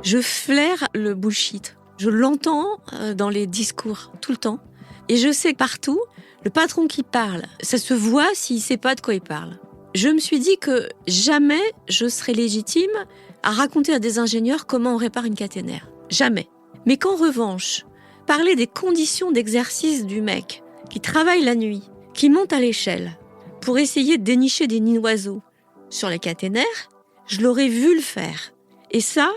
Je flaire le bullshit. Je l'entends dans les discours tout le temps. Et je sais que partout, le patron qui parle, ça se voit s'il ne sait pas de quoi il parle. Je me suis dit que jamais je serais légitime à raconter à des ingénieurs comment on répare une caténaire. Jamais. Mais qu'en revanche, parler des conditions d'exercice du mec qui travaille la nuit, qui monte à l'échelle pour essayer de dénicher des nids d'oiseaux sur les caténaires, je l'aurais vu le faire. Et ça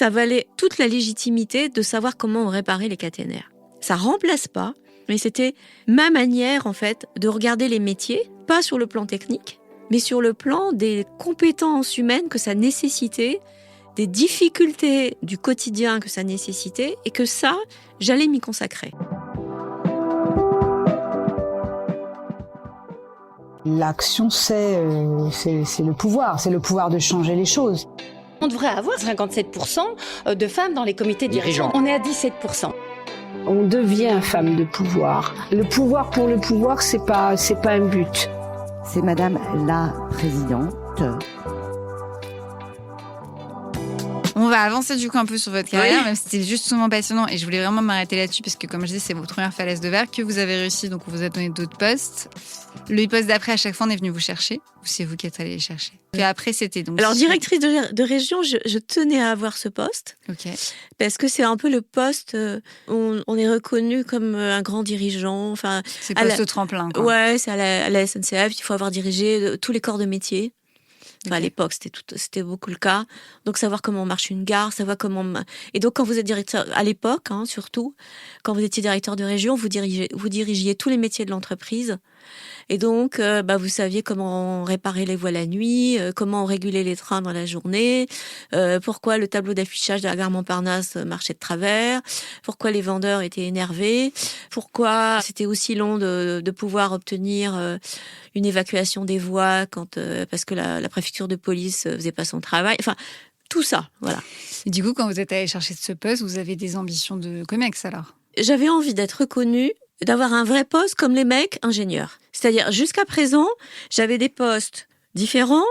valait toute la légitimité de savoir comment on réparait les caténaires. Ça remplace pas, mais c'était ma manière, en fait, de regarder les métiers, pas sur le plan technique, mais sur le plan des compétences humaines que ça nécessitait, des difficultés du quotidien que ça nécessitait, et que ça, j'allais m'y consacrer. L'action, c'est le pouvoir de changer les choses. On devrait avoir 57% de femmes dans les comités dirigeants. On est à 17%. On devient femme de pouvoir. Le pouvoir pour le pouvoir, c'est pas un but. C'est Madame la Présidente. On va avancer du coup un peu sur votre carrière, même si c'était justement passionnant et je voulais vraiment m'arrêter là-dessus parce que comme je dis, c'est votre première falaise de verre que vous avez réussi, donc on vous a donné d'autres postes. Le poste d'après, à chaque fois, on est venu vous chercher ou c'est vous qui êtes allé les chercher? Et après, c'était donc... Alors, directrice de région, je tenais à avoir ce poste. Ok. Parce que c'est un peu le poste où on est reconnu comme un grand dirigeant. Enfin, c'est poste tremplin, quoi. Ouais, c'est à la SNCF, il faut avoir dirigé tous les corps de métier. Enfin, à l'époque, c'était beaucoup le cas. Donc, savoir comment marche une gare, savoir comment... Et donc, quand vous êtes directeur, à l'époque, surtout, quand vous étiez directeur de région, vous dirigiez tous les métiers de l'entreprise. Et donc, vous saviez comment réparer les voies la nuit, comment réguler les trains dans la journée, pourquoi le tableau d'affichage de la gare Montparnasse marchait de travers, pourquoi les vendeurs étaient énervés, pourquoi c'était aussi long de pouvoir obtenir une évacuation des voies parce que la préfecture de police faisait pas son travail. Enfin, tout ça, voilà. Et du coup, quand vous êtes allé chercher ce poste, vous avez des ambitions de COMEX alors? J'avais envie d'être reconnue, d'avoir un vrai poste comme les mecs ingénieurs. C'est-à-dire, jusqu'à présent, j'avais des postes différents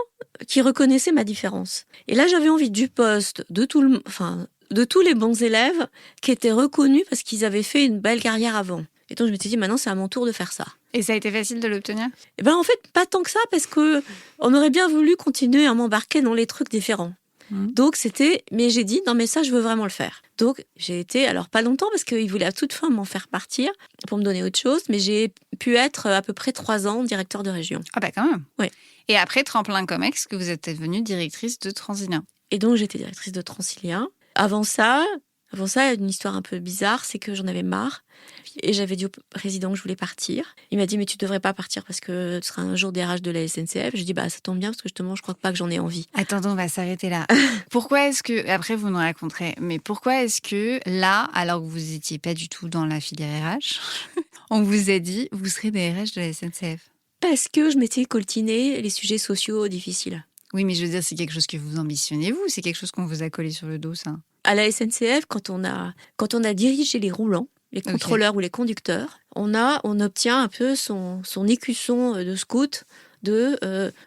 qui reconnaissaient ma différence. Et là, j'avais envie du poste de tous les bons élèves qui étaient reconnus parce qu'ils avaient fait une belle carrière avant. Et donc, je me suis dit, maintenant, c'est à mon tour de faire ça. Et ça a été facile de l'obtenir? En fait, pas tant que ça, parce que on aurait bien voulu continuer à m'embarquer dans les trucs différents. Donc mais j'ai dit, non mais ça je veux vraiment le faire. Donc j'ai été, alors pas longtemps parce qu'ils voulaient à toute fin m'en faire partir pour me donner autre chose, mais j'ai pu être à peu près 3 ans directeur de région. Ah bah quand même. Oui. Et après tremplin COMEX, que vous êtes devenue directrice de Transilien. Et donc j'étais directrice de Transilien. Avant ça, une histoire un peu bizarre, c'est que j'en avais marre. Et j'avais dit au président que je voulais partir. Il m'a dit, mais tu devrais pas partir parce que tu seras un jour DRH de la SNCF. Je dis, ça tombe bien parce que justement, je crois pas que j'en ai envie. Attendons, on va s'arrêter là. Pourquoi est-ce que, après vous nous raconterez, mais pourquoi est-ce que là, alors que vous étiez pas du tout dans la filière RH, on vous a dit, vous serez DRH de la SNCF? Parce que je m'étais coltiné les sujets sociaux difficiles. Oui, mais je veux dire, c'est quelque chose que vous ambitionnez, vous? C'est quelque chose qu'on vous a collé sur le dos, ça? À la SNCF, quand on a dirigé les roulants, les contrôleurs ou les conducteurs, on obtient un peu son écusson de scout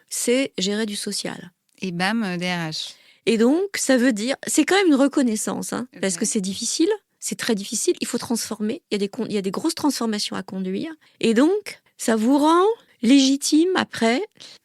c'est gérer du social. Et bam, DRH. Et donc, ça veut dire, c'est quand même une reconnaissance, parce que c'est difficile, c'est très difficile, il faut transformer, il y a des grosses transformations à conduire. Et donc, ça vous rend légitime après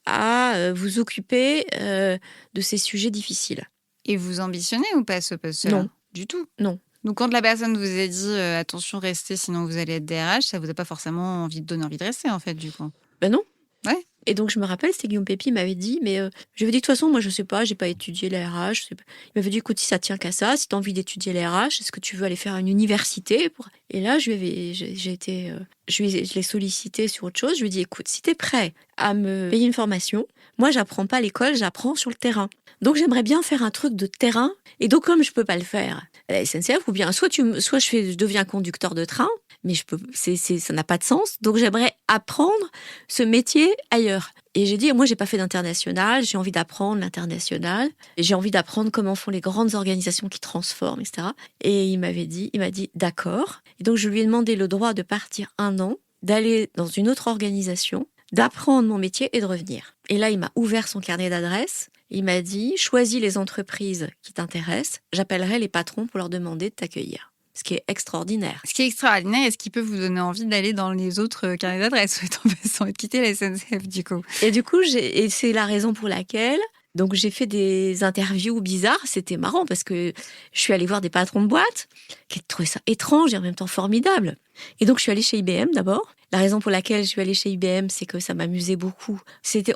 à vous occuper de ces sujets difficiles. Et vous ambitionnez ou pas ce poste-là? Non. Du tout? Non. Donc, quand la personne vous a dit attention, restez, sinon vous allez être DRH, ça vous a pas forcément donné envie de rester, en fait, du coup? Non. Ouais. Et donc, je me rappelle, c'était Guillaume Pépi m'avait dit, mais je lui ai dit, de toute façon, moi, je sais pas, j'ai pas étudié la RH. Je sais pas. Il m'avait dit, écoute, si ça tient qu'à ça, si tu as envie d'étudier la RH, est-ce que tu veux aller faire une université Et là, je l'ai sollicité sur autre chose. Je lui ai dit, écoute, si tu es prêt à me payer une formation, moi, j'apprends pas à l'école, j'apprends sur le terrain. Donc, j'aimerais bien faire un truc de terrain. Et donc, comme je peux pas le faire à la SNCF, ou bien soit je deviens conducteur de train, mais ça n'a pas de sens. Donc, j'aimerais apprendre ce métier ailleurs. Et j'ai dit, moi, j'ai pas fait d'international, j'ai envie d'apprendre l'international, et j'ai envie d'apprendre comment font les grandes organisations qui transforment, etc. Et il m'a dit, d'accord. Et donc, je lui ai demandé le droit de partir 1 an, d'aller dans une autre organisation, d'apprendre mon métier et de revenir. Et là, il m'a ouvert son carnet d'adresses. Il m'a dit, choisis les entreprises qui t'intéressent, j'appellerai les patrons pour leur demander de t'accueillir. Ce qui est extraordinaire. Ce qui est extraordinaire, est-ce qu'il peut vous donner envie d'aller dans les autres carnets d'adresses sans quitter la SNCF du coup? Et du coup, et c'est la raison pour laquelle donc j'ai fait des interviews bizarres. C'était marrant parce que je suis allée voir des patrons de boîtes qui trouvaient ça étrange et en même temps formidable. Et donc je suis allée chez IBM d'abord. La raison pour laquelle je suis allée chez IBM, c'est que ça m'amusait beaucoup.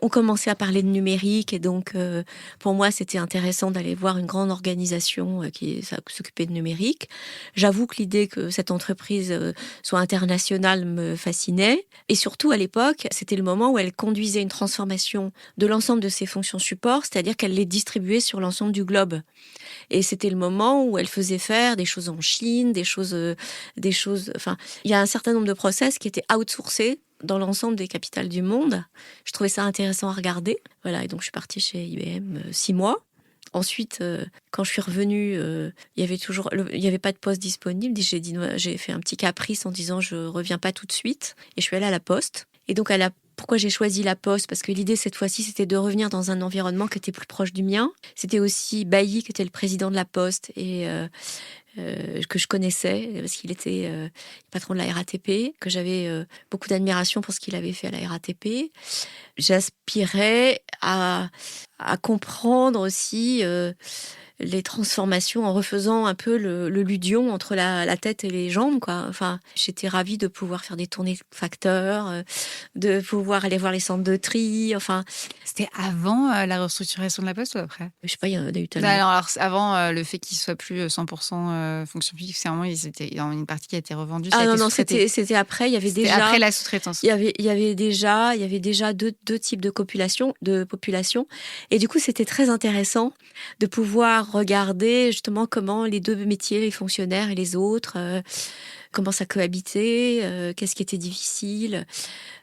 On commençait à parler de numérique et donc pour moi c'était intéressant d'aller voir une grande organisation qui s'occupait de numérique. J'avoue que l'idée que cette entreprise soit internationale me fascinait. Et surtout à l'époque, c'était le moment où elle conduisait une transformation de l'ensemble de ses fonctions support, c'est-à-dire qu'elle les distribuait sur l'ensemble du globe. Et c'était le moment où elle faisait faire des choses en Chine, des choses. Enfin, il y a un certain nombre de process qui étaient outsourcés dans l'ensemble des capitales du monde. Je trouvais ça intéressant à regarder. Voilà, et donc je suis partie chez IBM 6 mois. Ensuite, quand je suis revenue, il y avait pas de poste disponible. J'ai fait un petit caprice en disant je reviens pas tout de suite. Et je suis allée à la Poste. Et donc pourquoi j'ai choisi la Poste? Parce que l'idée, cette fois-ci, c'était de revenir dans un environnement qui était plus proche du mien. C'était aussi Bailly, qui était le président de la Poste, et que je connaissais, parce qu'il était patron de la RATP, que j'avais beaucoup d'admiration pour ce qu'il avait fait à la RATP. J'aspirais à comprendre aussi les transformations en refaisant un peu le ludion entre la tête et les jambes, quoi. Enfin, j'étais ravie de pouvoir faire des tournées de facteurs, de pouvoir aller voir les centres de tri. Enfin, c'était avant la restructuration de la Poste ou après? Je sais pas, il y en a eu tellement. Alors avant le fait qu'il soit plus 100% fonction publique, c'est vraiment il y a une partie qui a été revendue. Non, c'était après. Il y avait déjà après la sous-traitance. Il y avait déjà deux types de population, et du coup c'était très intéressant de pouvoir regarder justement comment les deux métiers, les fonctionnaires et les autres, comment ça cohabitait, qu'est-ce qui était difficile.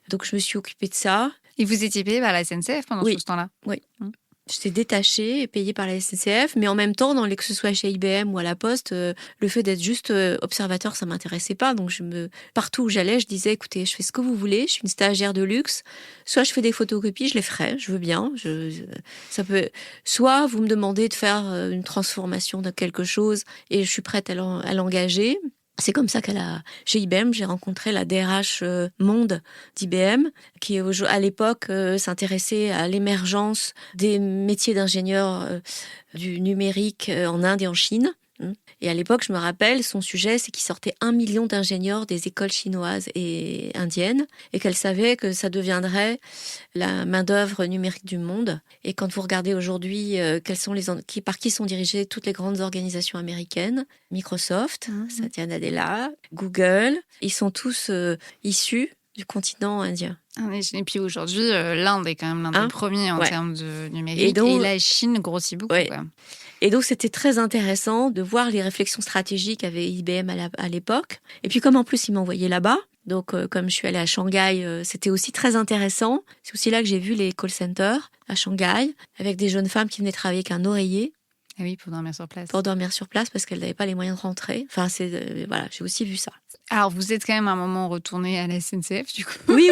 Donc je me suis occupée de ça. Et vous étiez payée par la SNCF pendant tout ce temps-là? Oui. J'étais détachée et payée par la SNCF, mais en même temps, que ce soit chez IBM ou à la Poste, le fait d'être juste observateur, ça m'intéressait pas. Donc partout où j'allais, je disais, écoutez, je fais ce que vous voulez, je suis une stagiaire de luxe. Soit je fais des photocopies, je les ferai, je veux bien. Soit vous me demandez de faire une transformation de quelque chose et je suis prête à l'engager. C'est comme ça chez IBM, j'ai rencontré la DRH monde d'IBM, qui à l'époque s'intéressait à l'émergence des métiers d'ingénieur du numérique en Inde et en Chine. Et à l'époque, je me rappelle, son sujet, c'est qu'il sortait 1 million d'ingénieurs des écoles chinoises et indiennes, et qu'elle savait que ça deviendrait la main-d'œuvre numérique du monde. Et quand vous regardez aujourd'hui par qui sont dirigées toutes les grandes organisations américaines, Microsoft, Satya Nadella, Google, ils sont tous issus du continent indien. Et puis aujourd'hui, l'Inde est quand même l'un des premiers en termes de numérique. Et la Chine grossit beaucoup. Ouais. Et donc, c'était très intéressant de voir les réflexions stratégiques avec IBM à l'époque. Et puis, comme en plus, ils m'envoyaient là-bas, donc comme je suis allée à Shanghai, c'était aussi très intéressant. C'est aussi là que j'ai vu les call centers à Shanghai, avec des jeunes femmes qui venaient travailler avec un oreiller. Ah oui, pour dormir sur place. Pour dormir sur place, parce qu'elles n'avaient pas les moyens de rentrer. Enfin, voilà, j'ai aussi vu ça. Alors, vous êtes quand même à un moment retourné à la SNCF, du coup. Oui.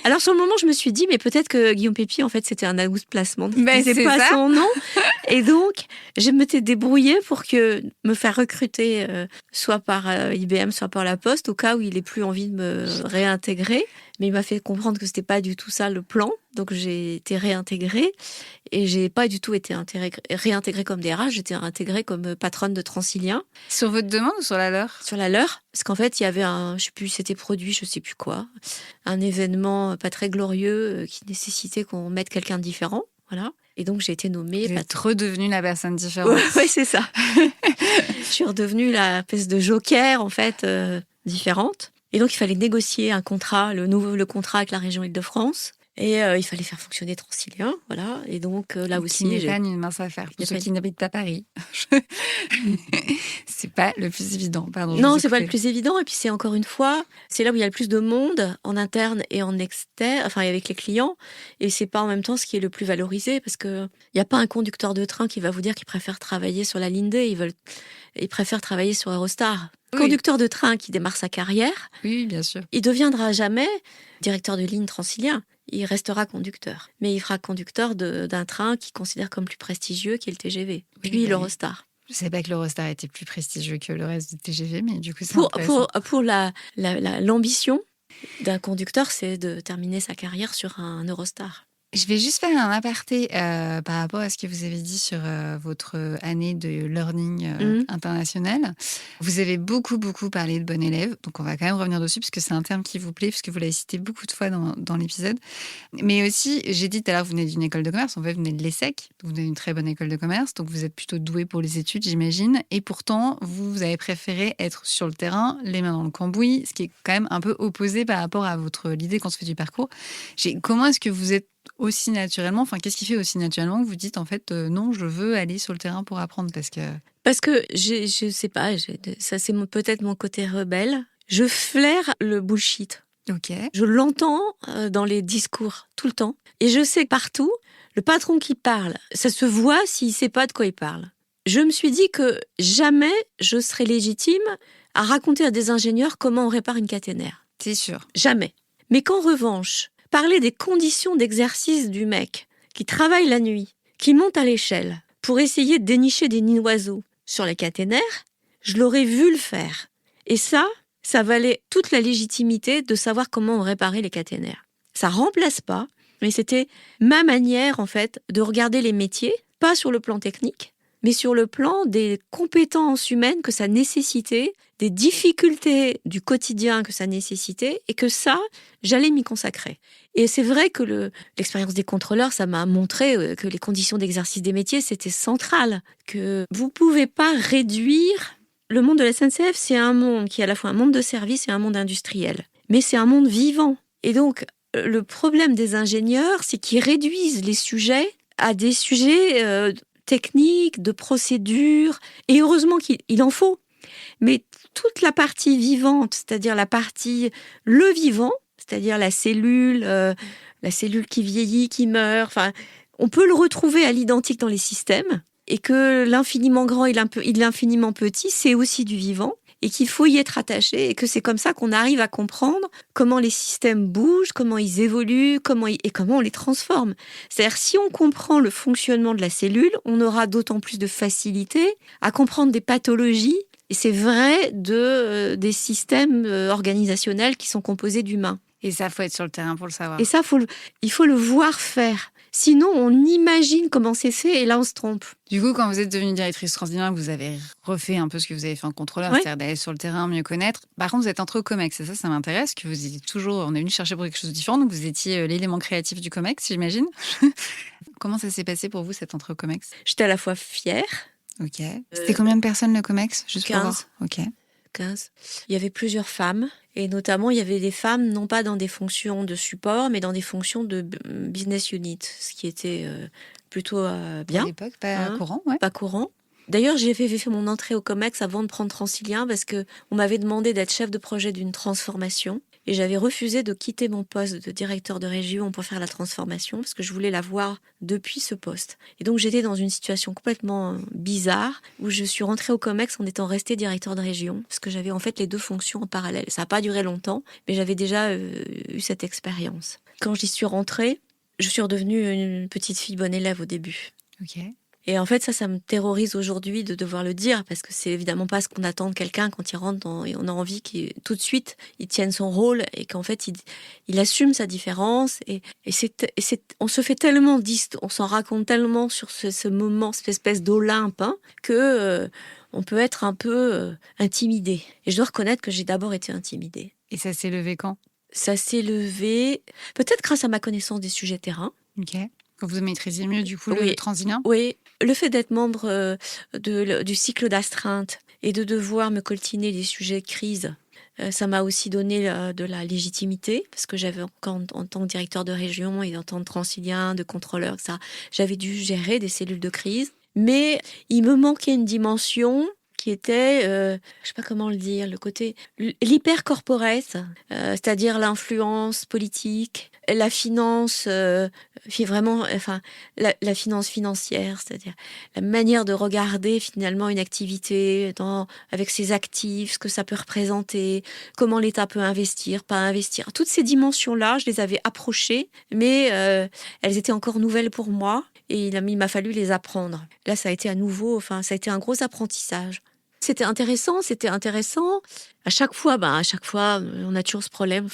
Alors, sur le moment, je me suis dit, mais peut-être que Guillaume Pépi, en fait, c'était un agout de placement. C'est pas ça. son nom. Et donc, je m'étais débrouillée pour me faire recruter soit par IBM, soit par la Poste, au cas où il n'ait plus envie de me réintégrer. Mais il m'a fait comprendre que c'était pas du tout ça le plan. Donc, j'ai été réintégrée. Et j'ai pas du tout été réintégrée comme DRH. J'étais intégrée comme patronne de Transilien. Sur votre demande ou sur la leur? Sur la leur. Parce qu'en fait, il y avait je sais plus, c'était produit, je sais plus quoi. Un événement pas très glorieux qui nécessitait qu'on mette quelqu'un de différent. Voilà. Et donc, j'ai été nommée... Vous êtes redevenue la personne différente. Oui, c'est ça. Je suis redevenue la espèce de joker, en fait, différente. Et donc, il fallait négocier un contrat, le contrat avec la région Île-de-France. Et il fallait faire fonctionner Transilien, voilà. Et donc, là aussi... Qui n'est pas une mince affaire, pour ceux qui n'habitent pas Paris. C'est pas le plus évident, pardon. Non, c'est pas le plus évident. Et puis, c'est encore une fois, c'est là où il y a le plus de monde, en interne et en externe, enfin, avec les clients. Et c'est pas en même temps ce qui est le plus valorisé, parce que il n'y a pas un conducteur de train qui va vous dire qu'il préfère travailler sur la ligne D. Il préfère travailler sur Eurostar. Oui. Conducteur de train qui démarre sa carrière. Oui, bien sûr. Il deviendra jamais directeur de ligne Transilien. il restera conducteur. Mais il fera conducteur d'un train qu'il considère comme plus prestigieux, qui est le TGV, puis l'Eurostar. Je ne savais pas que l'Eurostar était plus prestigieux que le reste du TGV, mais du coup, c'est intéressant. Pour l'ambition d'un conducteur, c'est de terminer sa carrière sur un Eurostar. Je vais juste faire un aparté par rapport à ce que vous avez dit sur votre année de learning international. Vous avez beaucoup parlé de bon élève, donc on va quand même revenir dessus parce que c'est un terme qui vous plaît, puisque vous l'avez cité beaucoup de fois dans l'épisode. Mais aussi, j'ai dit tout à l'heure, vous venez d'une école de commerce, en fait, vous venez de l'ESSEC, vous venez d'une très bonne école de commerce, donc vous êtes plutôt doué pour les études, j'imagine. Et pourtant, vous avez préféré être sur le terrain, les mains dans le cambouis, ce qui est quand même un peu opposé par rapport à l'idée qu'on se fait du parcours. Comment est-ce que vous êtes aussi naturellement, qu'est-ce qui fait aussi naturellement que vous dites en fait non, je veux aller sur le terrain pour apprendre parce que je sais pas, ça c'est peut-être mon côté rebelle. Je flaire le bullshit. Ok. Je l'entends dans les discours tout le temps et je sais partout, le patron qui parle, ça se voit s'il sait pas de quoi il parle. Je me suis dit que jamais je serais légitime à raconter à des ingénieurs comment on répare une caténaire. C'est sûr. Jamais. Mais qu'en revanche, parler des conditions d'exercice du mec qui travaille la nuit, qui monte à l'échelle pour essayer de dénicher des nids d'oiseaux sur les caténaires, je l'aurais vu le faire. Et ça valait toute la légitimité de savoir comment on réparait les caténaires. Ça remplace pas, mais c'était ma manière, en fait, de regarder les métiers, pas sur le plan technique, mais sur le plan des compétences humaines que ça nécessitait, des difficultés du quotidien que ça nécessitait, et que ça, j'allais m'y consacrer. Et c'est vrai que l'expérience des contrôleurs, ça m'a montré que les conditions d'exercice des métiers, c'était central, que vous pouvez pas réduire. Le monde de la SNCF, c'est un monde qui est à la fois un monde de service et un monde industriel. Mais c'est un monde vivant. Et donc, le problème des ingénieurs, c'est qu'ils réduisent les sujets à des sujets techniques, de procédures. Et heureusement qu'il en faut. Mais toute la partie vivante, c'est-à-dire le vivant, c'est-à-dire la cellule qui vieillit, qui meurt, on peut le retrouver à l'identique dans les systèmes. Et que l'infiniment grand et l'infiniment petit, c'est aussi du vivant. Et qu'il faut y être attaché, et que c'est comme ça qu'on arrive à comprendre comment les systèmes bougent, comment ils évoluent, comment on les transforme. C'est-à-dire, si on comprend le fonctionnement de la cellule, on aura d'autant plus de facilité à comprendre des pathologies, et c'est vrai des systèmes organisationnels qui sont composés d'humains. Et ça, faut être sur le terrain pour le savoir. Et ça, il faut le voir faire. Sinon, on imagine comment c'est fait et là, on se trompe. Du coup, quand vous êtes devenue directrice Transilien, vous avez refait un peu ce que vous avez fait en contrôleur, c'est-à-dire d'aller sur le terrain, mieux connaître. Par contre, vous êtes entrée au COMEX, et ça m'intéresse, que vous étiez toujours... On est venu chercher pour quelque chose de différent, donc vous étiez l'élément créatif du COMEX, j'imagine. Comment ça s'est passé pour vous, cette entrée au COMEX ? J'étais à la fois fière. Ok. C'était combien de personnes, le COMEX, juste 15. Pour voir. Ok. 15. Il y avait plusieurs femmes, et notamment il y avait des femmes non pas dans des fonctions de support, mais dans des fonctions de business unit, ce qui était plutôt bien. À l'époque, pas courant, ouais. Pas courant. D'ailleurs, j'ai fait mon entrée au COMEX avant de prendre Transilien parce que on m'avait demandé d'être chef de projet d'une transformation. Et j'avais refusé de quitter mon poste de directeur de région pour faire la transformation parce que je voulais la voir depuis ce poste. Et donc j'étais dans une situation complètement bizarre où je suis rentrée au COMEX en étant restée directeur de région parce que j'avais en fait les deux fonctions en parallèle. Ça n'a pas duré longtemps, mais j'avais déjà eu cette expérience. Quand j'y suis rentrée, je suis redevenue une petite fille bonne élève au début. Ok. Et en fait, ça me terrorise aujourd'hui de devoir le dire parce que c'est évidemment pas ce qu'on attend de quelqu'un quand il rentre et on a envie qu'il tout de suite il tienne son rôle et qu'en fait il assume sa différence et on se fait tellement on s'en raconte tellement sur ce moment, cette espèce d'Olympe que on peut être un peu intimidé. Et je dois reconnaître que j'ai d'abord été intimidée. Et ça s'est levé quand ? Ça s'est levé peut-être grâce à ma connaissance des sujets terrain. Ok. Quand vous maîtrisiez mieux, du coup, le Transilien ? Oui, le fait d'être membre du cycle d'astreinte et de devoir me coltiner des sujets de crise, ça m'a aussi donné de la légitimité, parce que j'avais encore, en tant que directeur de région et en tant que Transilien, de contrôleur, j'avais dû gérer des cellules de crise. Mais il me manquait une dimension qui était, je sais pas comment le dire, le côté l'hyper corporate, c'est-à-dire l'influence politique, la finance, vraiment, enfin la finance financière, c'est-à-dire la manière de regarder finalement une activité avec ses actifs, ce que ça peut représenter, comment l'État peut investir, pas investir. Toutes ces dimensions-là, je les avais approchées, mais elles étaient encore nouvelles pour moi et il m'a fallu les apprendre. Là, ça a été ça a été un gros apprentissage. C'était intéressant. À chaque fois, on a toujours ce problème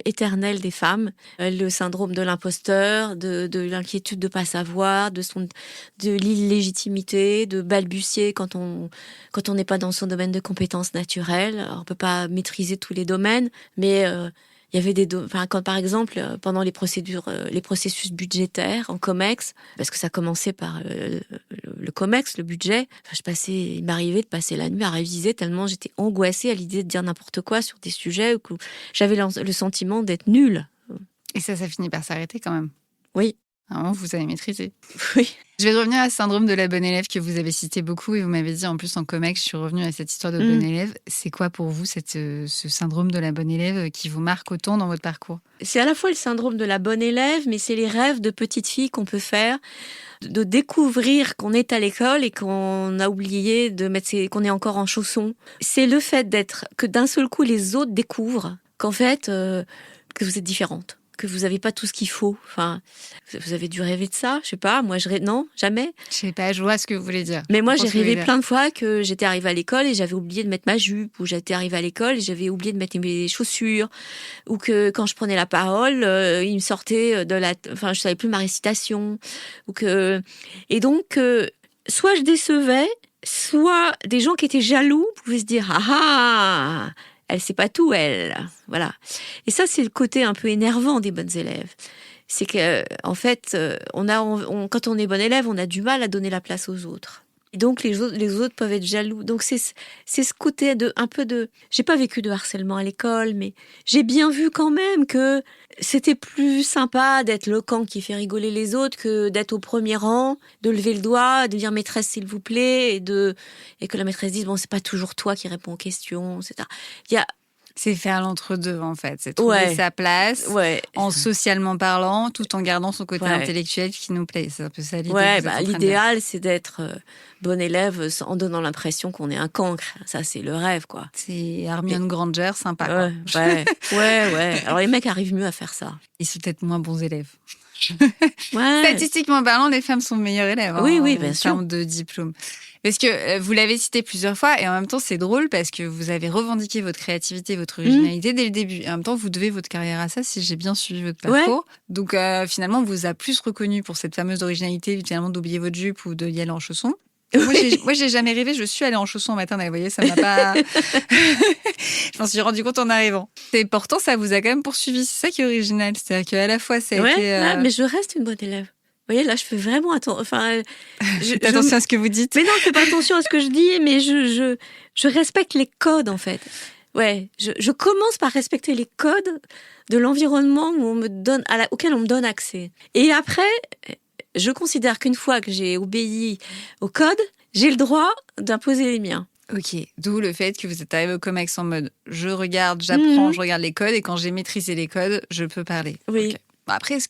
éternel des femmes, le syndrome de l'imposteur, de l'inquiétude de pas savoir, de l'illégitimité, de balbutier quand on n'est pas dans son domaine de compétences naturelles. Alors, on peut pas maîtriser tous les domaines, mais il y avait quand par exemple pendant les processus budgétaires en Comex, parce que ça commençait par le Comex, le budget. Il m'arrivait de passer la nuit à réviser tellement j'étais angoissée à l'idée de dire n'importe quoi sur des sujets où j'avais le sentiment d'être nulle. Et ça finit par s'arrêter quand même. Oui. À un moment, vous avez maîtrisé. Oui. Je vais revenir à ce syndrome de la bonne élève que vous avez cité beaucoup et vous m'avez dit en plus en Comex, je suis revenue à cette histoire de bonne élève. C'est quoi pour vous ce syndrome de la bonne élève qui vous marque autant dans votre parcours ? C'est à la fois le syndrome de la bonne élève, mais c'est les rêves de petite fille qu'on peut faire, de découvrir qu'on est à l'école et qu'on a oublié qu'on est encore en chaussons. C'est le fait que d'un seul coup les autres découvrent qu'en fait, que vous êtes différente, que vous n'avez pas tout ce qu'il faut. Enfin, vous avez dû rêver de ça, je sais pas. Moi, non, jamais. Je sais pas, je vois ce que vous voulez dire. Mais moi, j'ai rêvé plein de fois que j'étais arrivée à l'école et j'avais oublié de mettre ma jupe, ou j'étais arrivée à l'école et j'avais oublié de mettre mes chaussures, ou que quand je prenais la parole, il me sortait je savais plus ma récitation, et donc, soit je décevais, soit des gens qui étaient jaloux pouvaient se dire ah. Elle sait pas tout, elle. Voilà. Et ça, c'est le côté un peu énervant des bonnes élèves. C'est que, en fait, quand on est bon élève, on a du mal à donner la place aux autres. Et donc, les autres peuvent être jaloux. Donc, c'est ce côté j'ai pas vécu de harcèlement à l'école, mais j'ai bien vu quand même que c'était plus sympa d'être le camp qui fait rigoler les autres que d'être au premier rang, de lever le doigt, de dire maîtresse s'il vous plaît, et que la maîtresse dise bon, c'est pas toujours toi qui réponds aux questions, etc. C'est faire l'entre-deux, en fait. C'est trouver sa place, en socialement parlant, tout en gardant son côté intellectuel qui nous plaît. C'est un peu ça l'idée. Ouais, l'idéal, c'est d'être bon élève en donnant l'impression qu'on est un cancre. Ça, c'est le rêve, quoi. C'est Hermione Granger, sympa. Ouais. Alors, les mecs arrivent mieux à faire ça. Ils sont peut-être moins bons élèves. Statistiquement parlant, les femmes sont meilleures élèves. Oui, bien sûr. En termes de diplôme. Parce que vous l'avez cité plusieurs fois et en même temps, c'est drôle parce que vous avez revendiqué votre créativité, votre originalité dès le début. Et en même temps, vous devez votre carrière à ça, si j'ai bien suivi votre parcours. Donc, finalement, on vous a plus reconnu pour cette fameuse originalité, finalement, d'oublier votre jupe ou de y aller en chaussons. Moi, j'ai jamais rêvé. Je suis allée en chaussons en maternelle. Vous voyez, ça m'a pas. Je m'en suis rendu compte en arrivant. Et pourtant, ça vous a quand même poursuivi. C'est ça qui est original. C'est-à-dire qu'à la fois, ça a été. Mais je reste une bonne élève. Vous voyez, là, je fais vraiment attention. Faites attention à ce que vous dites. Mais non, je fais pas attention à ce que je dis, mais je respecte les codes, en fait. Ouais, je commence par respecter les codes de l'environnement auquel on me donne accès. Et après, je considère qu'une fois que j'ai obéi aux codes, j'ai le droit d'imposer les miens. Ok, d'où le fait que vous êtes arrivé au Comex en mode je regarde, j'apprends, je regarde les codes et quand j'ai maîtrisé les codes, je peux parler. Oui. Okay. Après, est-ce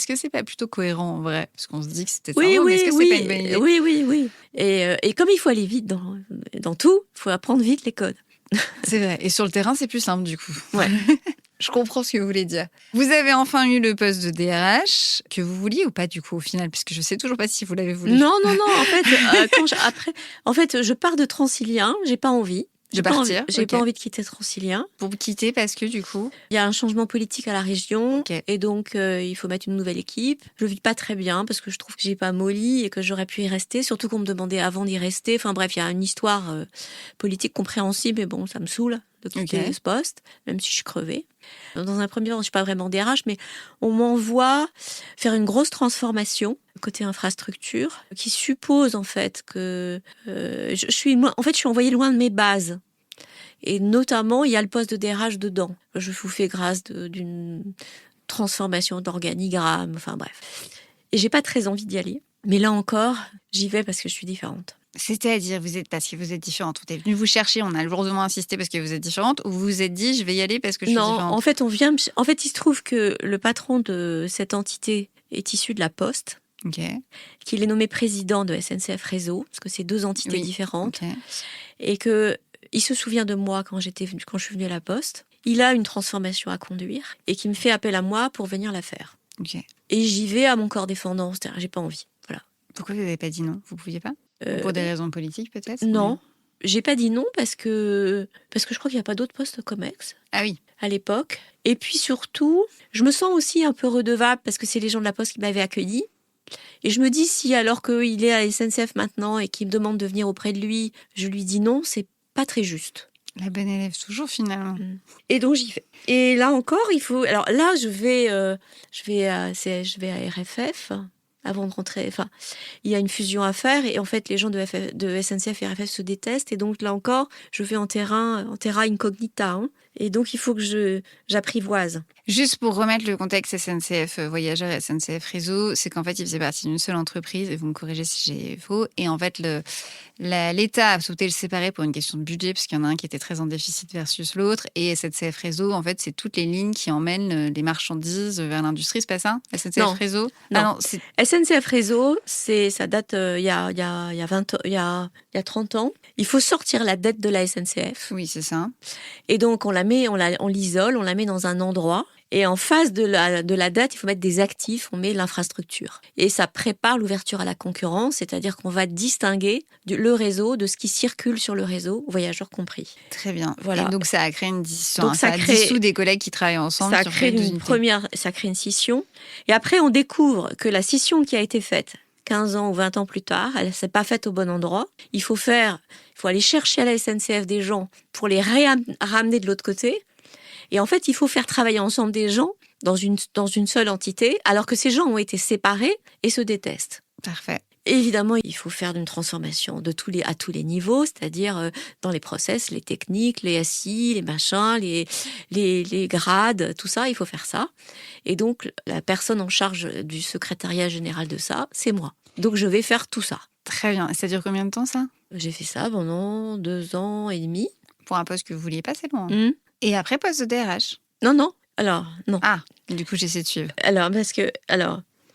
que c'est pas plutôt cohérent en vrai ? Parce qu'on se dit que c'était ça, mais est-ce que c'est pas une bonne idée ? Oui. Et comme il faut aller vite dans tout, il faut apprendre vite les codes. C'est vrai. Et sur le terrain, c'est plus simple du coup. Ouais. Je comprends ce que vous voulez dire. Vous avez enfin eu le poste de DRH que vous vouliez ou pas du coup au final, puisque je sais toujours pas si vous l'avez voulu. Non. En fait, je pars de Transilien, j'ai pas envie. J'ai pas envie de quitter Transilien. Pour quitter parce que du coup, il y a un changement politique à la région et donc il faut mettre une nouvelle équipe. Je vis pas très bien parce que je trouve que j'ai pas molli et que j'aurais pu y rester, surtout qu'on me demandait avant d'y rester. Enfin bref, il y a une histoire politique compréhensible, mais bon, ça me saoule de quitter ce poste, même si je suis crevée. Dans un premier temps, je suis pas vraiment DRH, mais on m'envoie faire une grosse transformation côté infrastructure qui suppose en fait que je suis envoyée loin de mes bases. Et notamment, il y a le poste de DRH dedans. Je vous fais grâce d'une transformation d'organigramme, enfin bref. Et j'ai pas très envie d'y aller. Mais là encore, j'y vais parce que je suis différente. C'est-à-dire, parce que vous êtes différente. Vous êtes venue vous chercher, on a lourdement insisté parce que vous êtes différente, ou vous vous êtes dit, je vais y aller parce que je suis Non, différente? en fait, il se trouve que le patron de cette entité est issu de la Poste, Ok. qu'il est nommé président de SNCF Réseau, parce que c'est 2 entités différentes, Ok. et que il se souvient de moi quand je suis venue à la Poste. Il a une transformation à conduire et qui me fait appel à moi pour venir la faire. Ok. Et j'y vais à mon corps défendant, c'est-à-dire j'ai pas envie. Voilà. Pourquoi vous n'avez pas dit non? Vous pouviez pas? Pour des raisons politiques, peut-être? Non, j'ai pas dit non parce que je crois qu'il n'y a pas d'autres postes COMEX Ah oui. à l'époque. Et puis surtout, je me sens aussi un peu redevable parce que c'est les gens de la Poste qui m'avaient accueilli. Et je me dis, si alors qu'il est à la SNCF maintenant et qu'il me demande de venir auprès de lui, je lui dis non, c'est pas très juste. La bonne élève toujours, finalement. Et donc j'y vais. Et là encore, il faut. Alors là, je vais à RFF avant de rentrer. Enfin, il y a une fusion à faire et en fait, les gens de SNCF et RFF se détestent. Et donc là encore, je vais en terra incognita. Hein. Et donc il faut que j'apprivoise. Juste pour remettre le contexte SNCF Voyageurs et SNCF Réseau, c'est qu'en fait, ils faisaient partie d'une seule entreprise, et vous me corrigez si j'ai faux, et en fait, l'État a souhaité le séparer pour une question de budget, parce qu'il y en a un qui était très en déficit versus l'autre, et SNCF Réseau, en fait, c'est toutes les lignes qui emmènent les marchandises vers l'industrie, c'est pas ça? SNCF Non. Réseau? Non. Ah non, c'est... SNCF Réseau, ça date il y a 30 ans. Il faut sortir la dette de la SNCF. Oui, c'est ça. Et donc, on l'isole, on la met dans un endroit. Et en face de la dette, il faut mettre des actifs, on met l'infrastructure. Et ça prépare l'ouverture à la concurrence, c'est-à-dire qu'on va distinguer le réseau de ce qui circule sur le réseau, voyageurs compris. Très bien. Voilà. Et donc, ça a créé une discussion. Donc, ça a dissous des collègues qui travaillent ensemble. Ça crée une scission. Et après, on découvre que la scission qui a été faite 15 ans ou 20 ans plus tard, elle ne s'est pas faite au bon endroit. Il faut aller chercher à la SNCF des gens pour les ramener de l'autre côté. Et en fait, il faut faire travailler ensemble des gens dans une seule entité, alors que ces gens ont été séparés et se détestent. Parfait. Évidemment, il faut faire une transformation à tous les niveaux, c'est-à-dire dans les process, les techniques, les SI, les machins, les grades, tout ça, il faut faire ça. Et donc, la personne en charge du secrétariat général de ça, c'est moi. Donc, je vais faire tout ça. Très bien. Et ça dure combien de temps, ça? J'ai fait ça pendant 2 ans et demi. Pour un poste que vous vouliez pas, c'est loin. Et après, poste de DRH? Non. Alors, non. Ah, du coup, j'essaie de suivre.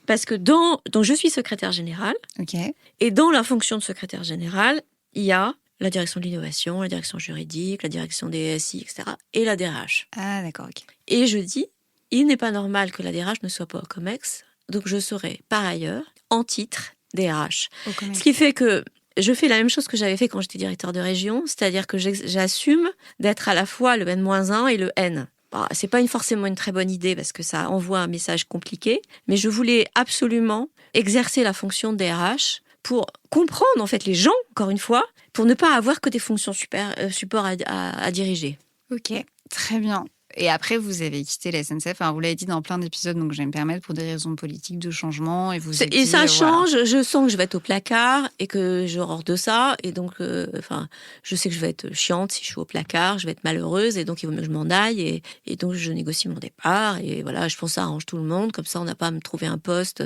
Parce que donc je suis secrétaire générale. Ok. Et dans la fonction de secrétaire générale, il y a la direction de l'innovation, la direction juridique, la direction des SI, etc. et la DRH. Ah, d'accord, ok. Et je dis, il n'est pas normal que la DRH ne soit pas au COMEX, donc je serai par ailleurs en titre DRH. Ce qui fait que je fais la même chose que j'avais fait quand j'étais directeur de région, c'est-à-dire que j'assume d'être à la fois le N-1 et le N. C'est pas forcément une très bonne idée parce que ça envoie un message compliqué, mais je voulais absolument exercer la fonction de DRH pour comprendre en fait les gens, encore une fois, pour ne pas avoir que des fonctions support à diriger. Ok, très bien. Et après, vous avez quitté la SNCF. Alors, vous l'avez dit dans plein d'épisodes, donc je vais me permettre pour des raisons politiques de changement. Et ça change. Voilà. Je sens que je vais être au placard et que je hors de ça. Et donc, je sais que je vais être chiante si je suis au placard. Je vais être malheureuse et donc il vaut mieux que je m'en aille. Et donc, je négocie mon départ. Et voilà, je pense que ça arrange tout le monde. Comme ça, on n'a pas à me trouver un poste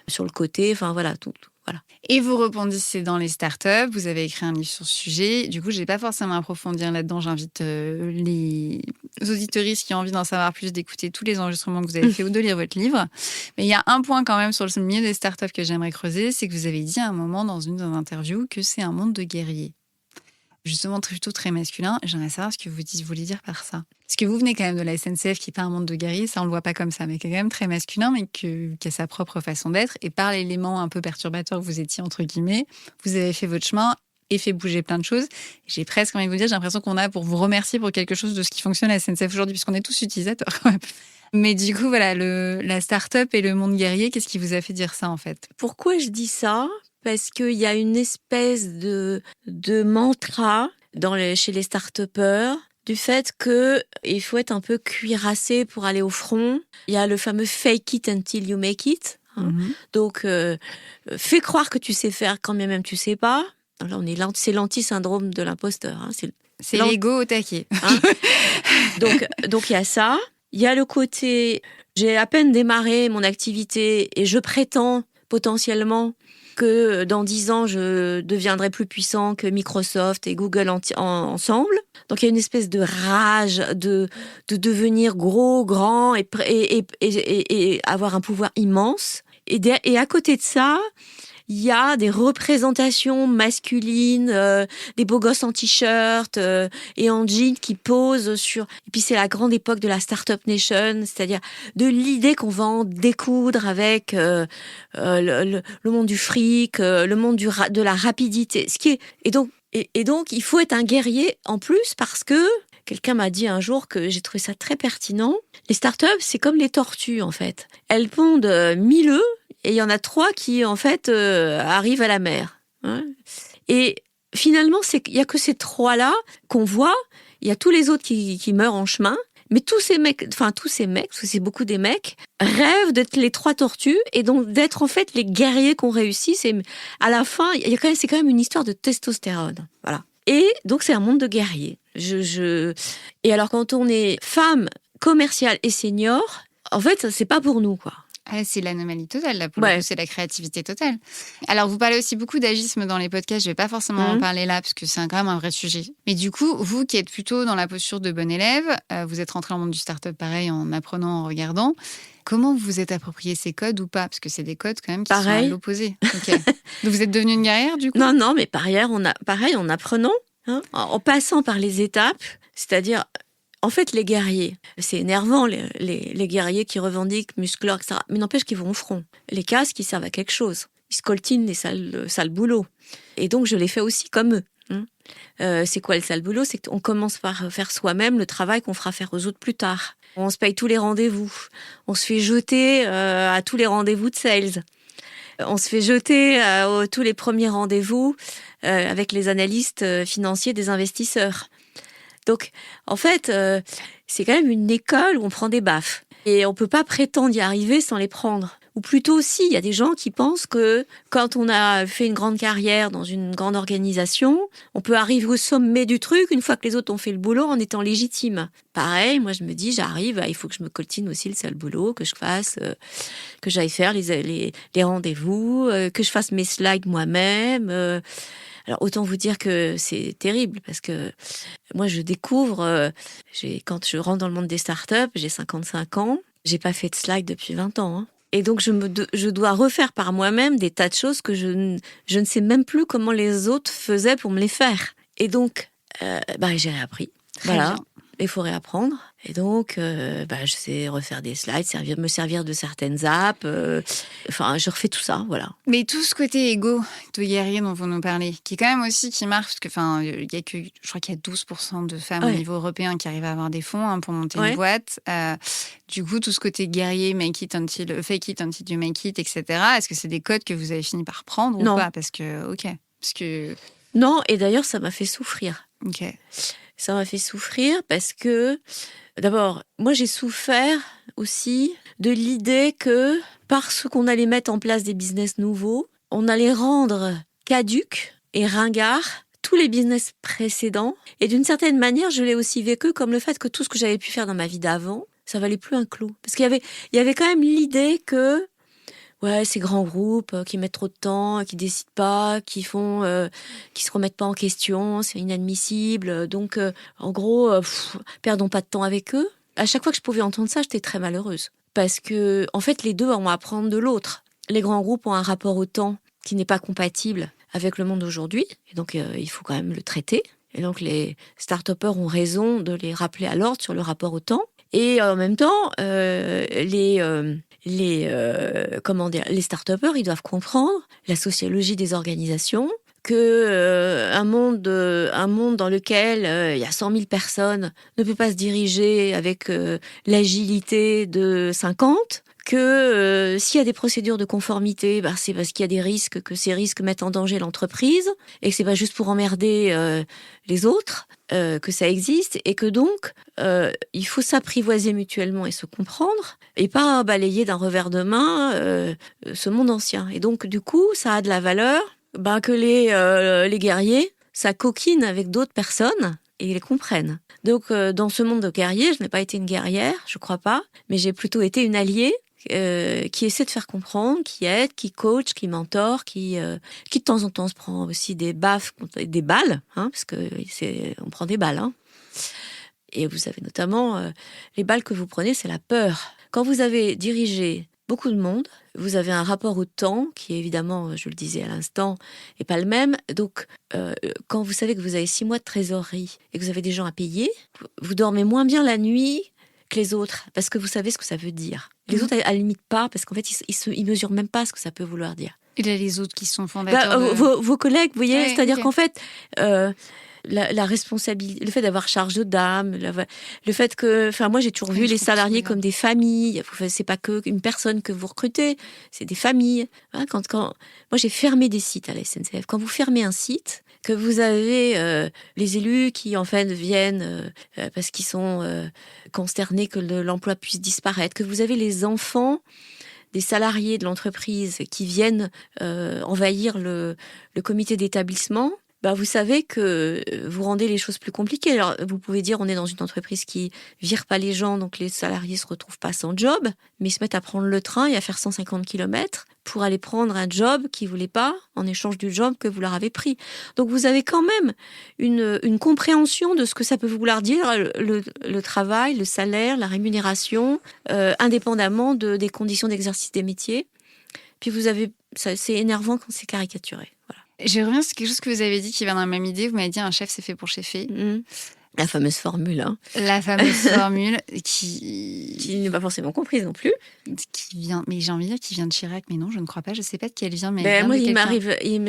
sur le côté. Enfin, voilà, tout. Voilà. Et vous rebondissez dans les startups, vous avez écrit un livre sur ce sujet. Du coup, je n'ai pas forcément à approfondir là-dedans. J'invite les auditeuristes qui ont envie d'en savoir plus, d'écouter tous les enregistrements que vous avez fait ou de lire votre livre. Mais il y a un point quand même sur le milieu des startups que j'aimerais creuser, c'est que vous avez dit à un moment dans une interview que c'est un monde de guerriers. Justement, plutôt très masculin. J'aimerais savoir ce que vous voulez dire par ça. Parce que vous venez quand même de la SNCF, qui n'est pas un monde de guerriers, ça on le voit pas comme ça, mais qui est quand même très masculin, mais qui a sa propre façon d'être. Et par l'élément un peu perturbateur que vous étiez, entre guillemets, vous avez fait votre chemin et fait bouger plein de choses. J'ai presque envie de vous dire, j'ai l'impression qu'on a pour vous remercier pour quelque chose de ce qui fonctionne à la SNCF aujourd'hui, puisqu'on est tous utilisateurs quand même. Mais du coup, voilà, la start-up et le monde guerrier, qu'est-ce qui vous a fait dire ça, en fait? Pourquoi je dis ça? Parce qu'il y a une espèce de mantra chez les start-upers du fait qu'il faut être un peu cuirassé pour aller au front. Il y a le fameux « fake it until you make it ». Donc, fais croire que tu sais faire quand même tu sais pas. Là, c'est l'anti-syndrome de l'imposteur. Hein. C'est l'ego au taquet. Hein. Donc, il y a ça. Il y a le côté, j'ai à peine démarré mon activité et je prétends potentiellement que dans 10 ans, je deviendrai plus puissant que Microsoft et Google ensemble. Donc, il y a une espèce de rage de devenir gros, grand et avoir un pouvoir immense. Et à côté de ça, il y a des représentations masculines, des beaux gosses en t-shirt et en jean qui posent sur... Et puis c'est la grande époque de la Startup Nation, c'est-à-dire de l'idée qu'on va en découdre avec le monde du fric, le monde de la rapidité. Et donc, il faut être un guerrier en plus parce que... Quelqu'un m'a dit un jour que j'ai trouvé ça très pertinent. Les startups, c'est comme les tortues, en fait. Elles pondent 1000 œufs et il y en a 3 qui, en fait, arrivent à la mer. Hein. Et finalement, il y a que ces 3-là qu'on voit. Il y a tous les autres qui meurent en chemin. Mais tous ces mecs, parce que c'est beaucoup des mecs, rêvent d'être les 3 tortues et donc d'être, en fait, les guerriers qu'on réussit. À la fin, c'est quand même une histoire de testostérone. Voilà. Et donc, c'est un monde de guerriers. Et alors, quand on est femme, commerciale et senior, en fait, c'est pas pour nous, quoi. Ah, c'est l'anomalie totale, là, pour le coup, c'est la créativité totale. Alors, vous parlez aussi beaucoup d'agisme dans les podcasts. Je vais pas forcément en parler là, parce que c'est quand même un vrai sujet. Mais du coup, vous qui êtes plutôt dans la posture de bon élève, vous êtes rentré dans le monde du start-up pareil, en apprenant, en regardant. Comment vous vous êtes approprié ces codes ou pas? Parce que c'est des codes quand même qui sont à l'opposé. Okay. Donc, vous êtes devenue une guerrière, du coup? Non, mais pareil, en apprenant, hein, en passant par les étapes, c'est-à-dire... En fait, les guerriers, c'est énervant, les guerriers qui revendiquent muscleurs, etc. Mais n'empêche qu'ils vont au front. Les casques, ils servent à quelque chose. Ils scoltinent les sales boulots. Et donc, je l'ai fait aussi comme eux. C'est quoi le sale boulot? C'est qu'on commence par faire soi-même le travail qu'on fera faire aux autres plus tard. On se paye tous les rendez-vous. On se fait jeter à tous les rendez-vous de sales. On se fait jeter à tous les premiers rendez-vous avec les analystes financiers des investisseurs. Donc, en fait, c'est quand même une école où on prend des baffes. Et on peut pas prétendre y arriver sans les prendre. Ou plutôt aussi, il y a des gens qui pensent que quand on a fait une grande carrière dans une grande organisation, on peut arriver au sommet du truc une fois que les autres ont fait le boulot en étant légitime. Pareil, moi je me dis, j'arrive, il faut que je me coltine aussi le sale boulot, que je fasse, que j'aille faire les rendez-vous, que je fasse mes slides moi-même. Alors, autant vous dire que c'est terrible parce que moi, je découvre, quand je rentre dans le monde des startups, j'ai 55 ans, j'ai pas fait de slide depuis 20 ans. Hein. Et donc, je dois refaire par moi-même des tas de choses que je ne sais même plus comment les autres faisaient pour me les faire. Et donc, j'ai réappris. Voilà. Il faut réapprendre. Et donc, je sais refaire des slides, me servir de certaines apps. Je refais tout ça, voilà. Mais tout ce côté égo de guerrier dont vous nous parlez, qui est quand même aussi qui marche, parce que, je crois qu'il y a 12% de femmes au niveau européen qui arrivent à avoir des fonds pour monter une boîte. Du coup, tout ce côté guerrier, fake it until you make it, etc. Est-ce que c'est des codes que vous avez fini par prendre ou pas? Parce que... Non, et d'ailleurs, ça m'a fait souffrir. Ok. Ça m'a fait souffrir parce que, d'abord, moi j'ai souffert aussi de l'idée que parce qu'on allait mettre en place des business nouveaux, on allait rendre caducs et ringards tous les business précédents. Et d'une certaine manière, je l'ai aussi vécu comme le fait que tout ce que j'avais pu faire dans ma vie d'avant, ça valait plus un clou. Parce qu'il y avait quand même l'idée que ces grands groupes qui mettent trop de temps, qui décident pas, qui se remettent pas en question, c'est inadmissible. Donc, en gros, perdons pas de temps avec eux. À chaque fois que je pouvais entendre ça, j'étais très malheureuse. Parce que, en fait, les deux ont à apprendre de l'autre. Les grands groupes ont un rapport au temps qui n'est pas compatible avec le monde d'aujourd'hui. Et donc, il faut quand même le traiter. Et donc, les start-upers ont raison de les rappeler à l'ordre sur le rapport au temps. Et en même temps, les start-upers, ils doivent comprendre la sociologie des organisations, que un monde dans lequel il y a 100 000 personnes ne peut pas se diriger avec l'agilité de 50, que s'il y a des procédures de conformité, c'est parce qu'il y a des risques, que ces risques mettent en danger l'entreprise, et que c'est pas juste pour emmerder les autres, que ça existe, et que donc il faut s'apprivoiser mutuellement et se comprendre, et pas balayer d'un revers de main ce monde ancien. Et donc du coup, ça a de la valeur que les guerriers, ça coquine avec d'autres personnes et ils les comprennent. Donc dans ce monde de guerriers, je n'ai pas été une guerrière, je crois pas, mais j'ai plutôt été une alliée qui essaie de faire comprendre, qui aide, qui coach, qui mentor, qui de temps en temps se prend aussi des baffes, des balles, parce que on prend des balles. Et vous savez notamment, les balles que vous prenez, c'est la peur. Quand vous avez dirigé beaucoup de monde, vous avez un rapport au temps qui, évidemment, je le disais à l'instant, n'est pas le même. Donc, quand vous savez que vous avez 6 mois de trésorerie et que vous avez des gens à payer, vous dormez moins bien la nuit que les autres, parce que vous savez ce que ça veut dire. Les autres, à la limite pas, parce qu'en fait, ils mesurent même pas ce que ça peut vouloir dire. Et là, les autres qui sont fondateurs vos collègues, vous voyez, ouais, c'est-à-dire qu'en fait... la responsabilité, le fait d'avoir charge de dame, le fait que, moi j'ai toujours vu les salariés comme des familles. C'est pas que une personne que vous recrutez, c'est des familles. Quand moi j'ai fermé des sites à la SNCF. Quand vous fermez un site, que vous avez les élus qui en fait viennent parce qu'ils sont consternés que l'emploi puisse disparaître, que vous avez les enfants des salariés de l'entreprise qui viennent envahir le comité d'établissement. Vous savez que vous rendez les choses plus compliquées. Alors, vous pouvez dire on est dans une entreprise qui vire pas les gens, donc les salariés se retrouvent pas sans job, mais ils se mettent à prendre le train et à faire 150 km pour aller prendre un job qu'ils voulaient pas en échange du job que vous leur avez pris. Donc, vous avez quand même une compréhension de ce que ça peut vouloir dire le travail, le salaire, la rémunération, indépendamment des conditions d'exercice des métiers. Puis c'est énervant quand c'est caricaturé. Voilà. Je reviens sur quelque chose que vous avez dit qui vient dans la même idée. Vous m'avez dit un chef, c'est fait pour cheffer. La fameuse formule. La fameuse formule qui n'est pas forcément comprise non plus. Qui vient, mais j'ai envie de dire qu'il vient de Chirac, mais non, je ne crois pas. Je ne sais pas de qui elle vient. Mais moi,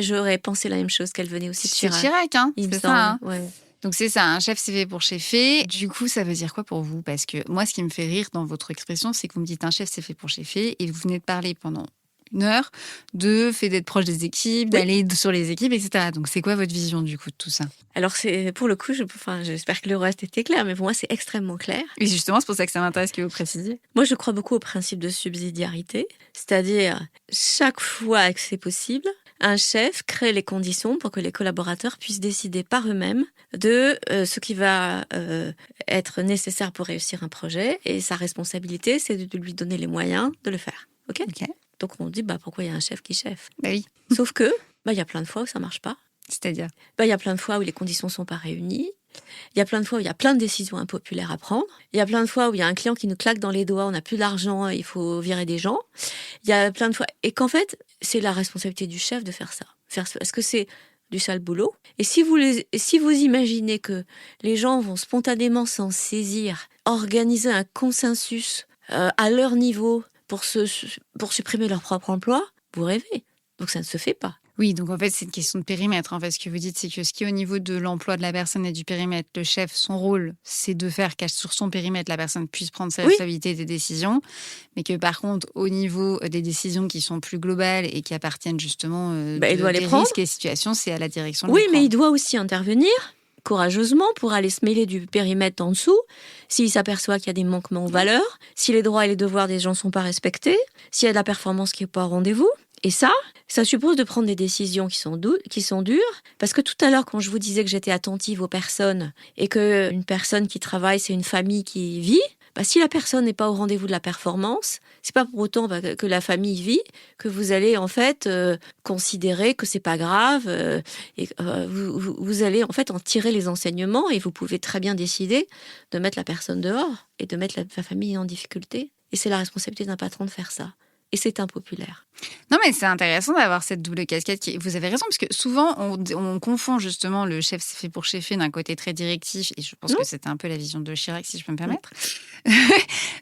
j'aurais pensé la même chose, qu'elle venait aussi de Chirac. C'est Chirac, c'est ça. Ouais. Donc c'est ça, un chef c'est fait pour cheffer. Du coup, ça veut dire quoi pour vous? Parce que moi, ce qui me fait rire dans votre expression, c'est que vous me dites un chef c'est fait pour cheffer et vous venez de parler pendant 1 heure de fait d'être proche des équipes, d'aller sur les équipes, etc. Donc, c'est quoi votre vision du coup de tout ça? Alors, c'est pour le coup, j'espère que le reste était clair, mais pour moi, c'est extrêmement clair. Et justement, c'est pour ça que ça m'intéresse que vous précisiez. Moi, je crois beaucoup au principe de subsidiarité, c'est-à-dire chaque fois que c'est possible, un chef crée les conditions pour que les collaborateurs puissent décider par eux-mêmes de ce qui va être nécessaire pour réussir un projet, et sa responsabilité, c'est de lui donner les moyens de le faire. Ok. Donc on dit pourquoi il y a un chef qui cheffe? Oui. Sauf que il y a plein de fois où ça marche pas. C'est-à-dire il y a plein de fois où les conditions sont pas réunies. Il y a plein de fois où il y a plein de décisions impopulaires à prendre. Il y a plein de fois où il y a un client qui nous claque dans les doigts, on n'a plus d'argent, il faut virer des gens. Il y a plein de fois et qu'en fait c'est la responsabilité du chef de faire ça. Parce que c'est du sale boulot. Et si vous imaginez que les gens vont spontanément s'en saisir, organiser un consensus à leur niveau pour supprimer leur propre emploi, vous rêvez. Donc ça ne se fait pas. Oui, donc en fait, c'est une question de périmètre. En fait, ce que vous dites, c'est que ce qui est au niveau de l'emploi de la personne et du périmètre, le chef, son rôle, c'est de faire qu'à sur son périmètre, la personne puisse prendre ses responsabilités et des décisions. Mais que par contre, au niveau des décisions qui sont plus globales et qui appartiennent justement il doit les prendre. Risques et situations, c'est à la direction de Oui, mais il doit aussi intervenir courageusement pour aller se mêler du périmètre en dessous, s'il s'aperçoit qu'il y a des manquements aux valeurs, si les droits et les devoirs des gens ne sont pas respectés, s'il y a de la performance qui n'est pas au rendez-vous. Et ça suppose de prendre des décisions qui sont dures, parce que tout à l'heure, quand je vous disais que j'étais attentive aux personnes et qu'une personne qui travaille, c'est une famille qui vit, si la personne n'est pas au rendez-vous de la performance, c'est pas pour autant que la famille vit que vous allez en fait considérer que c'est pas grave et vous allez en fait en tirer les enseignements et vous pouvez très bien décider de mettre la personne dehors et de mettre la famille en difficulté. Et c'est la responsabilité d'un patron de faire ça. Et c'est impopulaire. Non, mais c'est intéressant d'avoir cette double casquette. Vous avez raison, parce que souvent, on confond justement le chef c'est fait pour cheffer d'un côté très directif, et je pense que c'était un peu la vision de Chirac, si je peux me permettre,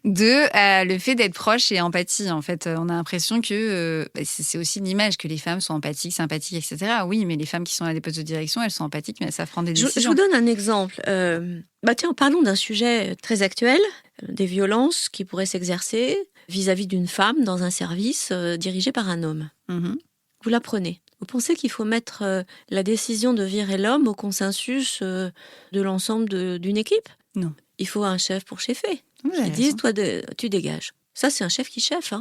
le fait d'être proche et empathie. En fait, on a l'impression que c'est aussi l'image que les femmes sont empathiques, sympathiques, etc. Oui, mais les femmes qui sont à des postes de direction, elles sont empathiques, mais elles savent prendre des décisions. Je vous donne un exemple. Tiens, parlons d'un sujet très actuel, des violences qui pourraient s'exercer vis-à-vis d'une femme dans un service dirigé par un homme. Vous la prenez. Vous pensez qu'il faut mettre la décision de virer l'homme au consensus de l'ensemble d'une équipe? Non. Il faut un chef pour cheffer. Qui disent, toi, tu dégages. Ça, c'est un chef qui cheffe.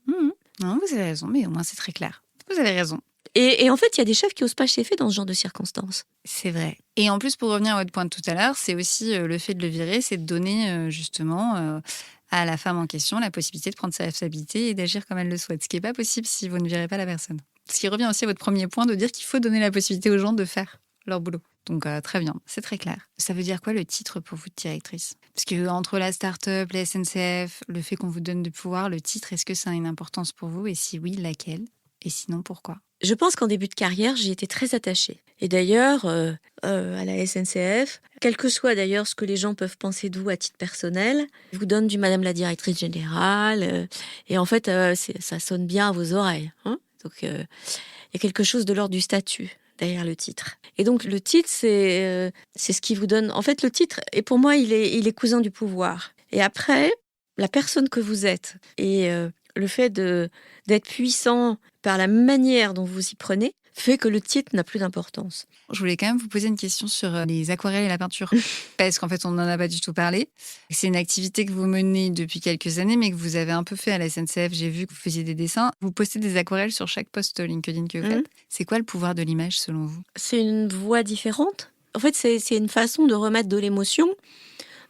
Non, vous avez raison, mais au moins c'est très clair. Vous avez raison. Et en fait, il y a des chefs qui n'osent pas cheffer dans ce genre de circonstances. C'est vrai. Et en plus, pour revenir à votre point de tout à l'heure, c'est aussi le fait de le virer, c'est de donner justement à la femme en question la possibilité de prendre sa responsabilité et d'agir comme elle le souhaite. Ce qui n'est pas possible si vous ne virez pas la personne. Ce qui revient aussi à votre premier point de dire qu'il faut donner la possibilité aux gens de faire leur boulot. Donc très bien, c'est très clair. Ça veut dire quoi le titre pour vous de directrice? Parce que entre la start-up, la SNCF, le fait qu'on vous donne du pouvoir, le titre, est-ce que ça a une importance pour vous? Et si oui, laquelle? Et sinon, pourquoi? Je pense qu'en début de carrière, j'y étais très attachée. Et d'ailleurs, à la SNCF, quel que soit d'ailleurs ce que les gens peuvent penser de vous à titre personnel, ils vous donnent du Madame la directrice générale. Et en fait, ça sonne bien à vos oreilles. Hein. Donc, il y a quelque chose de l'ordre du statut derrière le titre. Et donc, le titre, c'est ce qui vous donne... En fait, le titre, et pour moi, il est cousin du pouvoir. Et après, la personne que vous êtes et le fait d'être puissant par la manière dont vous y prenez fait que le titre n'a plus d'importance. Je voulais quand même vous poser une question sur les aquarelles et la peinture. Parce qu'en fait, on n'en a pas du tout parlé. C'est une activité que vous menez depuis quelques années, mais que vous avez un peu fait à la SNCF. J'ai vu que vous faisiez des dessins. Vous postez des aquarelles sur chaque post LinkedIn que vous faites. C'est quoi le pouvoir de l'image selon vous? C'est une voie différente. En fait, c'est une façon de remettre de l'émotion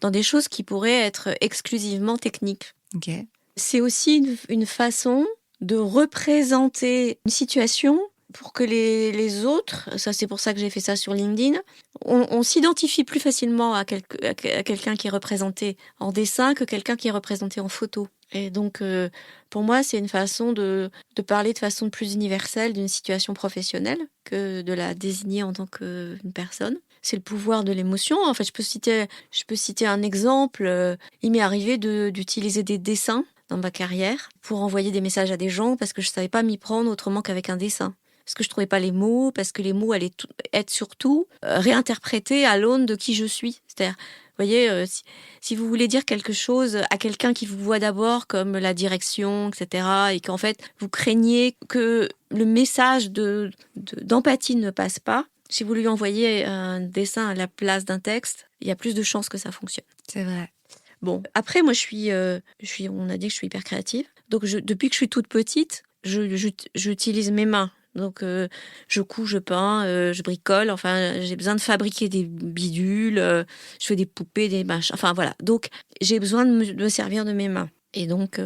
dans des choses qui pourraient être exclusivement techniques. Ok. C'est aussi une façon de représenter une situation pour que les autres, ça c'est pour ça que j'ai fait ça sur LinkedIn, on s'identifie plus facilement à quelqu'un qui est représenté en dessin que quelqu'un qui est représenté en photo. Et donc, pour moi, c'est une façon de parler de façon plus universelle d'une situation professionnelle que de la désigner en tant qu'une personne. C'est le pouvoir de l'émotion. En fait, je peux citer un exemple. Il m'est arrivé d'utiliser des dessins dans ma carrière pour envoyer des messages à des gens parce que je savais pas m'y prendre autrement qu'avec un dessin. Parce que je trouvais pas les mots, parce que les mots allaient être surtout réinterprétés à l'aune de qui je suis. C'est-à-dire, vous voyez, si vous voulez dire quelque chose à quelqu'un qui vous voit d'abord comme la direction, etc., et qu'en fait, vous craignez que le message d'empathie ne passe pas, si vous lui envoyez un dessin à la place d'un texte, il y a plus de chances que ça fonctionne. C'est vrai. Bon, après, moi, on a dit que je suis hyper créative. Donc, depuis que je suis toute petite, j'utilise mes mains. Donc, je couds, je peins, je bricole. Enfin, j'ai besoin de fabriquer des bidules. Je fais des poupées, des machins. Enfin, voilà. Donc, j'ai besoin de me servir de mes mains. Et donc,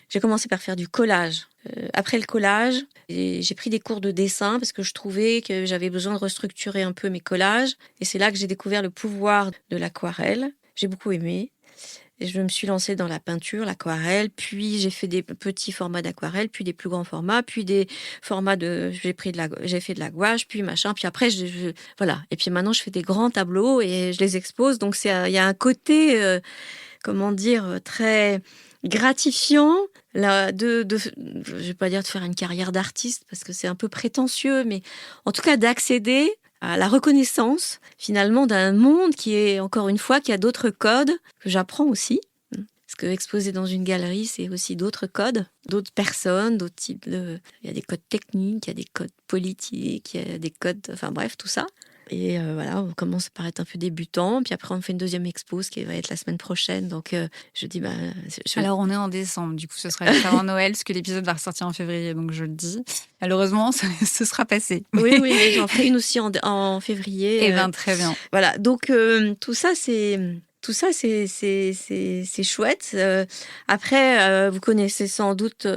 j'ai commencé par faire du collage. Après le collage, j'ai pris des cours de dessin parce que je trouvais que j'avais besoin de restructurer un peu mes collages. Et c'est là que j'ai découvert le pouvoir de l'aquarelle. J'ai beaucoup aimé. Et je me suis lancée dans la peinture, l'aquarelle, puis j'ai fait des petits formats d'aquarelle, puis des plus grands formats, puis des formats j'ai fait de la gouache, puis machin, puis après, voilà. Et puis maintenant, je fais des grands tableaux et je les expose. Donc, il y a un côté, très gratifiant, là, je vais pas dire de faire une carrière d'artiste parce que c'est un peu prétentieux, mais en tout cas d'accéder à la reconnaissance, finalement, d'un monde qui est, encore une fois, qui a d'autres codes que j'apprends aussi. Parce que exposer dans une galerie, c'est aussi d'autres codes, d'autres personnes, d'autres types de... Il y a des codes techniques, il y a des codes politiques, il y a des codes... Enfin bref, tout ça. Et voilà, on commence par être un peu débutant. Puis après, on fait une deuxième expo, ce qui va être la semaine prochaine. Donc, je dis... Alors, on est en décembre. Du coup, ce sera juste avant Noël, parce que l'épisode va ressortir en février. Donc, je le dis. Malheureusement, ce sera passé. Oui, mais j'en ferai une aussi en février. Eh bien, très bien. Voilà, donc tout ça, c'est chouette. Après, vous connaissez sans doute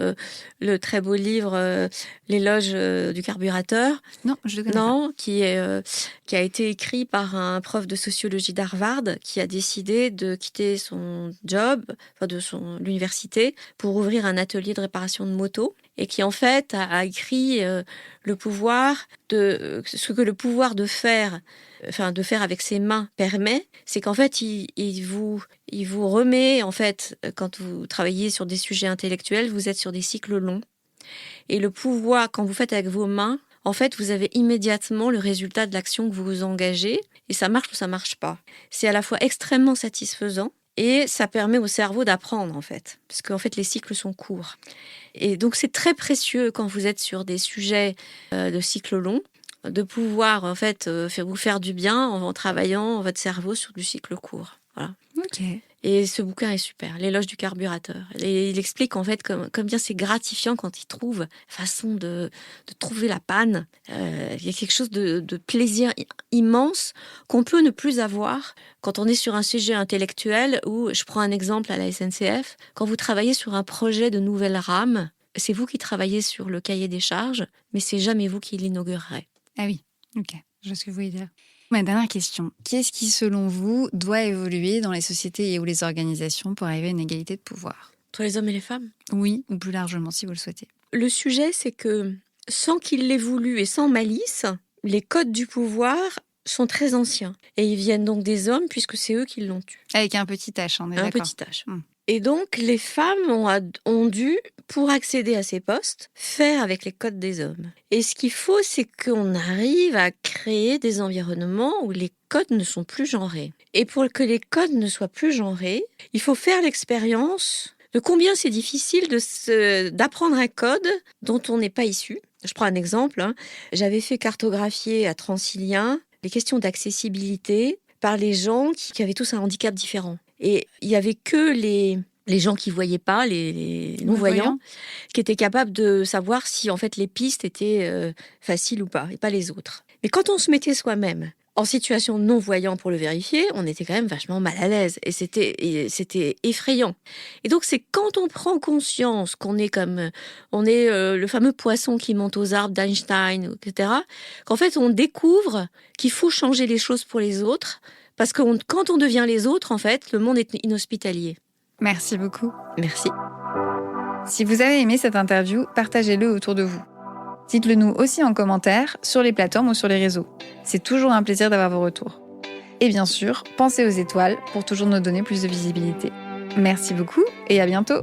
le très beau livre L'éloge du carburateur. Non, je le connais pas. Qui a été écrit par un prof de sociologie d'Harvard qui a décidé de quitter son job, l'université, pour ouvrir un atelier de réparation de motos. Et qui en fait a écrit ce que le pouvoir de faire avec ses mains permet, c'est qu'en fait il vous remet, en fait, quand vous travaillez sur des sujets intellectuels, vous êtes sur des cycles longs. Et le pouvoir, quand vous faites avec vos mains, en fait, vous avez immédiatement le résultat de l'action que vous vous engagez, et ça marche ou ça marche pas. C'est à la fois extrêmement satisfaisant, et ça permet au cerveau d'apprendre, en fait, parce qu'en fait, les cycles sont courts. Et donc, c'est très précieux quand vous êtes sur des sujets de cycle long, de pouvoir, en fait, vous faire du bien en travaillant votre cerveau sur du cycle court. Voilà. Ok. Et ce bouquin est super, L'éloge du carburateur. Et il explique en fait comme bien c'est gratifiant quand il trouve façon de trouver la panne. Il y a quelque chose de plaisir immense qu'on peut ne plus avoir quand on est sur un sujet intellectuel où, je prends un exemple à la SNCF, quand vous travaillez sur un projet de nouvelle rame, c'est vous qui travaillez sur le cahier des charges, mais c'est jamais vous qui l'inaugurerez. Ah oui, ok, je vois ce que vous voulez dire. Ma dernière question, qu'est-ce qui, selon vous, doit évoluer dans les sociétés et ou les organisations pour arriver à une égalité de pouvoir ? Entre les hommes et les femmes ? Oui, ou plus largement, si vous le souhaitez. Le sujet, c'est que, sans qu'il l'ait voulu et sans malice, les codes du pouvoir sont très anciens. Et ils viennent donc des hommes, puisque c'est eux qui l'ont eu. Avec un petit H, on est Un d'accord. petit H. Et donc, les femmes ont dû, pour accéder à ces postes, faire avec les codes des hommes. Et ce qu'il faut, c'est qu'on arrive à créer des environnements où les codes ne sont plus genrés. Et pour que les codes ne soient plus genrés, il faut faire l'expérience de combien c'est difficile d'apprendre un code dont on n'est pas issu. Je prends un exemple. J'avais fait cartographier à Transilien les questions d'accessibilité par les gens qui avaient tous un handicap différent. Et il n'y avait que les gens qui ne voyaient pas, les non-voyants, qui étaient capables de savoir si en fait les pistes étaient faciles ou pas, et pas les autres. Mais quand on se mettait soi-même en situation de non-voyant pour le vérifier, on était quand même vachement mal à l'aise. Et c'était effrayant. Et donc c'est quand on prend conscience qu'on est le fameux poisson qui monte aux arbres d'Einstein, etc., qu'en fait on découvre qu'il faut changer les choses pour les autres. Parce que quand on devient les autres, en fait, le monde est inhospitalier. Merci beaucoup. Merci. Si vous avez aimé cette interview, partagez-le autour de vous. Dites-le nous aussi en commentaire, sur les plateformes ou sur les réseaux. C'est toujours un plaisir d'avoir vos retours. Et bien sûr, pensez aux étoiles pour toujours nous donner plus de visibilité. Merci beaucoup et à bientôt.